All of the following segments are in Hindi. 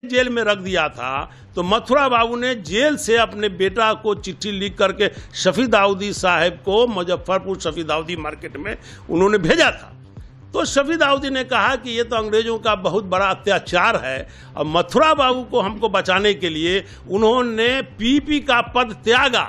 जेल में रख दिया था तो मथुरा बाबू ने जेल से अपने बेटा को चिट्ठी लिख करके शफी दाऊदी साहब को मुजफ्फरपुर शफी दाऊदी मार्केट में उन्होंने भेजा था। तो शफी दाऊदी ने कहा कि ये तो अंग्रेजों का बहुत बड़ा अत्याचार है और मथुरा बाबू को हमको बचाने के लिए उन्होंने पीपी का पद त्यागा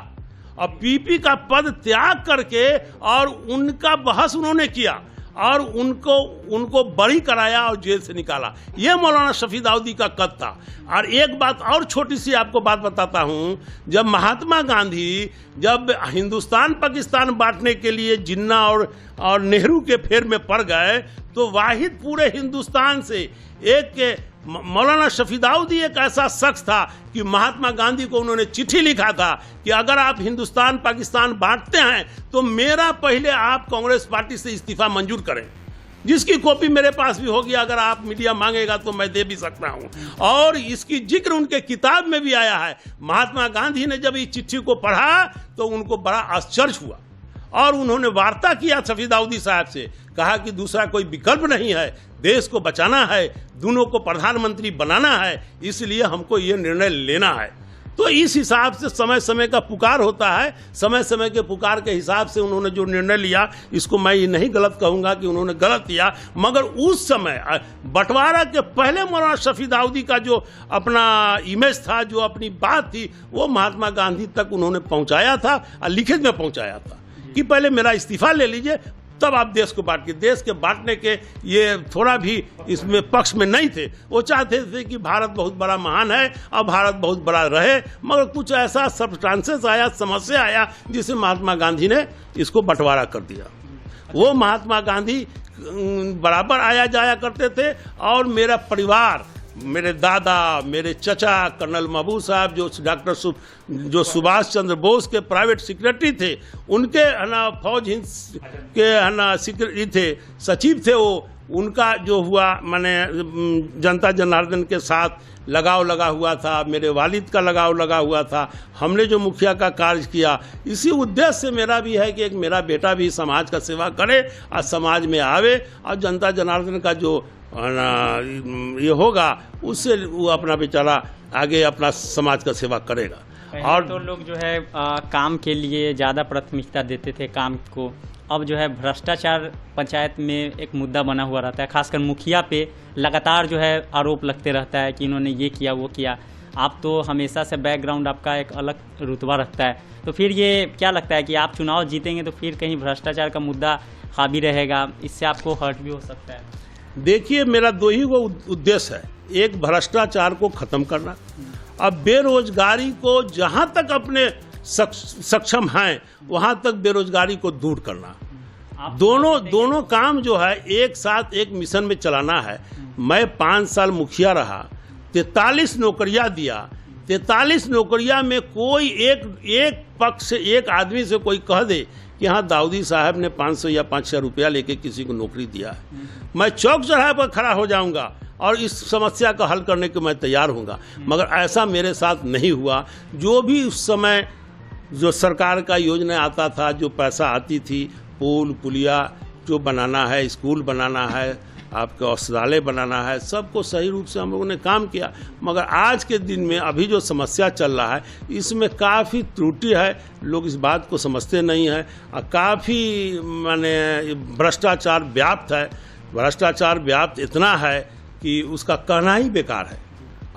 और पीपी का पद त्याग करके और उनका बहस उन्होंने किया और उनको बरी कराया और जेल से निकाला। ये मौलाना शफी दाऊदी का कद था। और एक बात और छोटी सी आपको बात बताता हूँ, जब महात्मा गांधी जब हिंदुस्तान पाकिस्तान बांटने के लिए जिन्ना और नेहरू के फेर में पड़ गए तो वाहिद पूरे हिंदुस्तान से एक मौलाना शफी दाऊदी एक ऐसा शख्स था कि महात्मा गांधी को उन्होंने चिट्ठी लिखा था कि अगर आप हिंदुस्तान पाकिस्तान बांटते हैं तो मेरा पहले आप कांग्रेस पार्टी से इस्तीफा मंजूर करें, जिसकी कॉपी मेरे पास भी होगी, अगर आप मीडिया मांगेगा तो मैं दे भी सकता हूं। और इसकी जिक्र उनके किताब में भी आया है। महात्मा गांधी ने जब इस चिट्ठी को पढ़ा तो उनको बड़ा आश्चर्य हुआ और उन्होंने वार्ता किया शफी दाऊदी साहब से, कहा कि दूसरा कोई विकल्प नहीं है, देश को बचाना है, दोनों को प्रधानमंत्री बनाना है, इसलिए हमको ये निर्णय लेना है। तो इस हिसाब से समय समय का पुकार होता है, समय समय के पुकार के हिसाब से उन्होंने जो निर्णय लिया, इसको मैं ये नहीं गलत कहूँगा कि उन्होंने गलत किया, मगर उस समय बंटवारा के पहले मौलाना शफी दाऊदी का जो अपना इमेज था, जो अपनी बात थी, वो महात्मा गांधी तक उन्होंने पहुँचाया था और लिखित में पहुँचाया था कि पहले मेरा इस्तीफा ले लीजिए, तब आप देश को बांट के, देश के बांटने के ये थोड़ा भी इसमें पक्ष में नहीं थे। वो चाहते थे कि भारत बहुत बड़ा महान है और भारत बहुत बड़ा रहे, मगर कुछ ऐसा सबस्टांसेस आया, समस्या आया, जिसे महात्मा गांधी ने इसको बंटवारा कर दिया। वो महात्मा गांधी बराबर आया जाया करते थे और मेरा परिवार, मेरे दादा, मेरे चचा कर्नल महबूब साहब जो सुभाष चंद्र बोस के प्राइवेट सेक्रेटरी थे, उनके फौज हिंद के सेक्रेटरी थे, सचिव थे, वो उनका जो हुआ माने जनता जनार्दन के साथ लगाव लगा हुआ था, मेरे वालिद का लगाव लगा हुआ था। हमने जो मुखिया का कार्य किया, इसी उद्देश्य से मेरा भी है कि एक मेरा बेटा भी समाज का सेवा करे और समाज में आवे और जनता जनार्दन का जो ये होगा उससे वो अपना बेचारा आगे अपना समाज का सेवा करेगा। और तो लोग जो है काम के लिए ज़्यादा प्राथमिकता देते थे काम को, अब जो है भ्रष्टाचार पंचायत में एक मुद्दा बना हुआ रहता है, खासकर मुखिया पे लगातार जो है आरोप लगते रहता है कि इन्होंने ये किया वो किया। आप तो हमेशा से बैकग्राउंड आपका एक अलग रुतबा रखता है, तो फिर ये क्या लगता है कि आप चुनाव जीतेंगे तो फिर कहीं भ्रष्टाचार का मुद्दा हावी रहेगा, इससे आपको हर्ट भी हो सकता है? देखिए, मेरा दो ही वो उद्देश्य है, एक भ्रष्टाचार को खत्म करना, अब बेरोजगारी को जहां तक अपने सक्षम हैं वहां तक बेरोजगारी को दूर करना। दोनों काम जो है एक साथ एक मिशन में चलाना है। मैं 5 साल मुखिया रहा, 43 नौकरियां दिया, 43 नौकरियां में कोई एक पक्ष से, एक आदमी से कोई कह दे कि हाँ दाऊदी साहब ने 500 या 500 रुपया लेके किसी को नौकरी दिया है, मैं चौक चौराहे पर खड़ा हो जाऊंगा और इस समस्या का हल करने को मैं तैयार हूँगा। मगर ऐसा मेरे साथ नहीं हुआ। जो भी उस समय जो सरकार का योजना आता था, जो पैसा आती थी, पुल पुलिया जो बनाना है, स्कूल बनाना है, आपके औषधालय बनाना है, सबको सही रूप से हम लोगों ने काम किया। मगर आज के दिन में अभी जो समस्या चल रहा है, इसमें काफ़ी त्रुटि है, लोग इस बात को समझते नहीं हैं और काफ़ी माने भ्रष्टाचार व्याप्त है। भ्रष्टाचार व्याप्त इतना है कि उसका कहना ही बेकार है।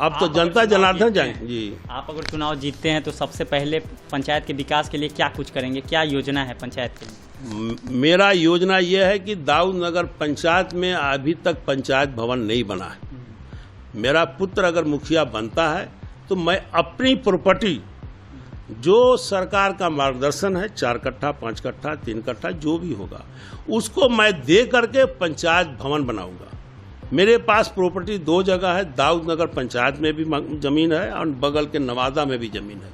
अब तो जनता जनार्दन जाएंगे। जी, आप अगर चुनाव जीतते हैं तो सबसे पहले पंचायत के विकास के लिए क्या कुछ करेंगे, क्या योजना है पंचायत के लिए? मेरा योजना यह है कि दाऊद नगर पंचायत में अभी तक पंचायत भवन नहीं बना है। मेरा पुत्र अगर मुखिया बनता है तो मैं अपनी प्रॉपर्टी, जो सरकार का मार्गदर्शन है, 4 कट्ठा 5 कट्ठा 3 कट्ठा जो भी होगा, उसको मैं दे करके पंचायत भवन बनाऊंगा। मेरे पास प्रॉपर्टी 2 जगह है, दाऊद नगर पंचायत में भी ज़मीन है और बगल के नवादा में भी ज़मीन है।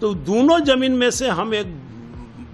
तो दोनों ज़मीन में से हम एक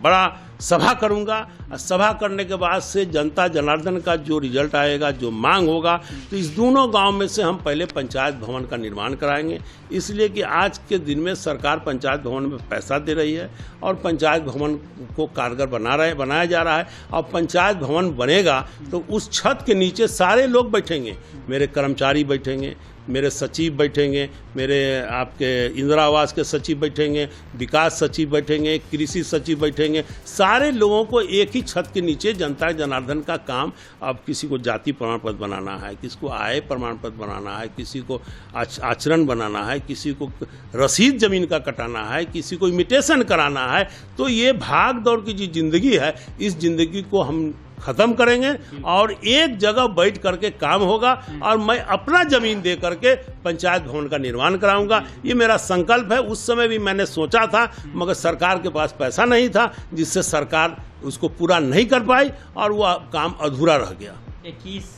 बड़ा सभा करूंगा। सभा करने के बाद से जनता जनार्दन का जो रिजल्ट आएगा, जो मांग होगा, तो इस दोनों गांव में से हम पहले पंचायत भवन का निर्माण कराएंगे। इसलिए कि आज के दिन में सरकार पंचायत भवन में पैसा दे रही है और पंचायत भवन को कारगर बनाया जा रहा है। और पंचायत भवन बनेगा तो उस छत के नीचे सारे लोग बैठेंगे, मेरे कर्मचारी बैठेंगे, मेरे सचिव बैठेंगे, मेरे आपके इंदिरा आवास के सचिव बैठेंगे, विकास सचिव बैठेंगे, कृषि सचिव बैठेंगे। सारे लोगों को एक ही छत के नीचे जनता जनार्दन का काम, अब किसी को जाति प्रमाण पत्र बनाना है, किसी को आय प्रमाण पत्र बनाना है, किसी को आचरण बनाना है, किसी को रसीद जमीन का कटाना है, किसी को इमिटेशन कराना है। तो ये भाग दौड़ की जो जिंदगी है, इस जिंदगी को हम खत्म करेंगे और एक जगह बैठ करके काम होगा और मैं अपना जमीन दे करके पंचायत भवन का निर्माण कराऊंगा। ये मेरा संकल्प है। उस समय भी मैंने सोचा था, मगर सरकार के पास पैसा नहीं था, जिससे सरकार उसको पूरा नहीं कर पाई और वह काम अधूरा रह गया।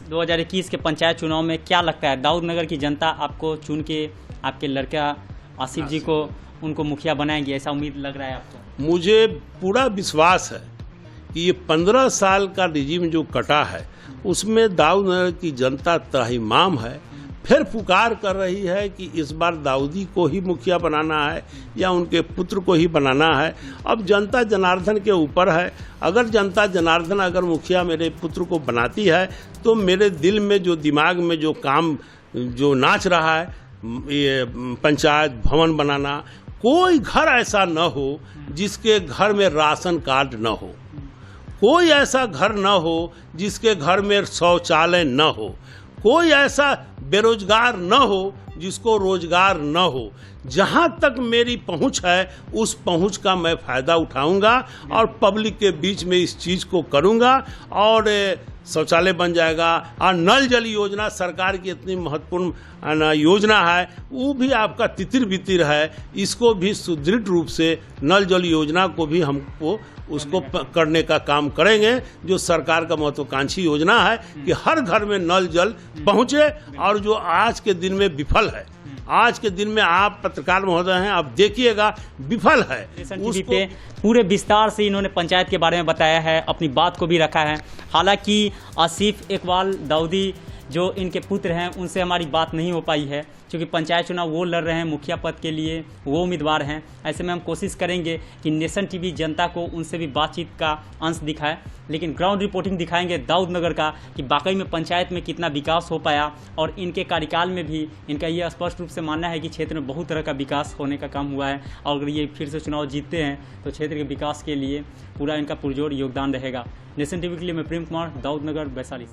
2021 के पंचायत चुनाव में क्या लगता है, दाऊद नगर की जनता आपको चुन के आपके लड़का आसिफ जी को उनको मुखिया बनाएंगे, ऐसा उम्मीद लग रहा है आपको? मुझे पूरा विश्वास है कि ये 15 साल का रिजीम जो कटा है उसमें दाऊद नगर की जनता त्राहिमाम है, फिर पुकार कर रही है कि इस बार दाऊदी को ही मुखिया बनाना है या उनके पुत्र को ही बनाना है। अब जनता जनार्दन के ऊपर है। अगर जनता जनार्दन अगर मुखिया मेरे पुत्र को बनाती है तो मेरे दिल में जो दिमाग में जो काम जो नाच रहा है, ये पंचायत भवन बनाना, कोई घर ऐसा न हो जिसके घर में राशन कार्ड न हो, कोई ऐसा घर न हो जिसके घर में शौचालय न हो, कोई ऐसा बेरोजगार न हो जिसको रोजगार न हो। जहाँ तक मेरी पहुँच है उस पहुँच का मैं फ़ायदा उठाऊंगा और पब्लिक के बीच में इस चीज़ को करूंगा और शौचालय बन जाएगा। और नल जल योजना सरकार की इतनी महत्वपूर्ण योजना है, वो भी आपका तितिर बितिर है। इसको भी सुदृढ़ रूप से नल जल योजना को भी हमको उसको करने का काम करेंगे, जो सरकार का महत्वाकांक्षी योजना है कि हर घर में नल जल पहुँचे। और जो आज के दिन में विफल है, आज के दिन में आप पत्रकार महोदय हैं, आप देखिएगा विफल है। टीवी पे पूरे विस्तार से इन्होंने पंचायत के बारे में बताया है, अपनी बात को भी रखा है। हालांकि आसिफ इकबाल दाऊदी जो इनके पुत्र हैं उनसे हमारी बात नहीं हो पाई है, क्योंकि पंचायत चुनाव वो लड़ रहे हैं, मुखिया पद के लिए वो उम्मीदवार हैं। ऐसे में हम कोशिश करेंगे कि नेशन टीवी जनता को उनसे भी बातचीत का अंश दिखाए, लेकिन ग्राउंड रिपोर्टिंग दिखाएंगे दाऊद नगर का कि वाकई में पंचायत में कितना विकास हो पाया। और इनके कार्यकाल में भी इनका ये स्पष्ट रूप से मानना है कि क्षेत्र में बहुत तरह का विकास होने का काम हुआ है, और अगर ये फिर से चुनाव जीतते हैं तो क्षेत्र के विकास के लिए पूरा इनका पुरजोर योगदान रहेगा। नेशन टीवी के लिए मैं प्रेम कुमार, दाऊद नगर, वैशाली।